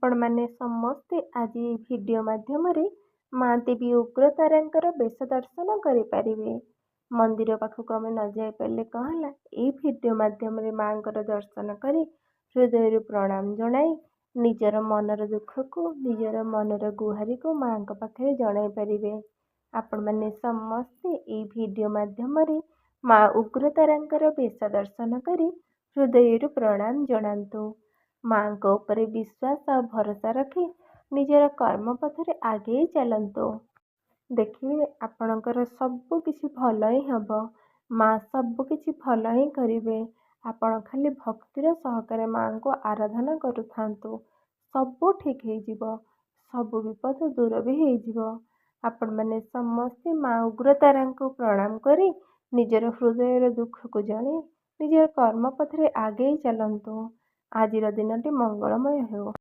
ଆପଣମାନେ ସମସ୍ତେ ଆଜି ଏହି ଭିଡ଼ିଓ ମାଧ୍ୟମରେ ମା ଦେବୀ ଉଗ୍ରତାରାଙ୍କର ବେଶ ଦର୍ଶନ କରିପାରିବେ। ମନ୍ଦିର ପାଖକୁ ଆମେ ନ ଯାଇପାରିଲେ କ'ଣ ହେଲା, ଏହି ଭିଡ଼ିଓ ମାଧ୍ୟମରେ ମାଙ୍କର ଦର୍ଶନ କରି ହୃଦୟରୁ ପ୍ରଣାମ ଜଣାଇ ନିଜର ମନର ଦୁଃଖକୁ, ନିଜର ମନର ଗୁହାରିକୁ ମାଙ୍କ ପାଖରେ ଜଣାଇ ପାରିବେ। ଆପଣମାନେ ସମସ୍ତେ ଏହି ଭିଡ଼ିଓ ମାଧ୍ୟମରେ ମା ଉଗ୍ରତାରାଙ୍କର ବେଶ ଦର୍ଶନ କରି ହୃଦୟରୁ ପ୍ରଣାମ ଜଣାନ୍ତୁ। ମାଙ୍କ ଉପରେ ବିଶ୍ୱାସ ଆଉ ଭରସା ରଖି ନିଜର କର୍ମ ପଥରେ ଆଗେଇ ଚାଲନ୍ତୁ। ଦେଖିବେ ଆପଣଙ୍କର ସବୁ କିଛି ଭଲ ହିଁ ହେବ। ମା ସବୁ କିଛି ଭଲ ହିଁ କରିବେ। ଆପଣ ଖାଲି ଭକ୍ତିର ସହକାରେ ମାଙ୍କୁ ଆରାଧନା କରୁଥାନ୍ତୁ। ସବୁ ଠିକ୍ ହେଇଯିବ। ସବୁ ବିପଦ ଦୂର ବି ହେଇଯିବ। ଆପଣମାନେ ସମସ୍ତେ ମା ଉଗ୍ରତାରାଙ୍କୁ ପ୍ରଣାମ କରି ନିଜର ହୃଦୟର ଦୁଃଖକୁ ଜଣାଇ ନିଜର କର୍ମ ପଥରେ ଆଗେଇ ଚାଲନ୍ତୁ। ଆଜିର ଦିନଟି ମଙ୍ଗଳମୟ ହେଉ।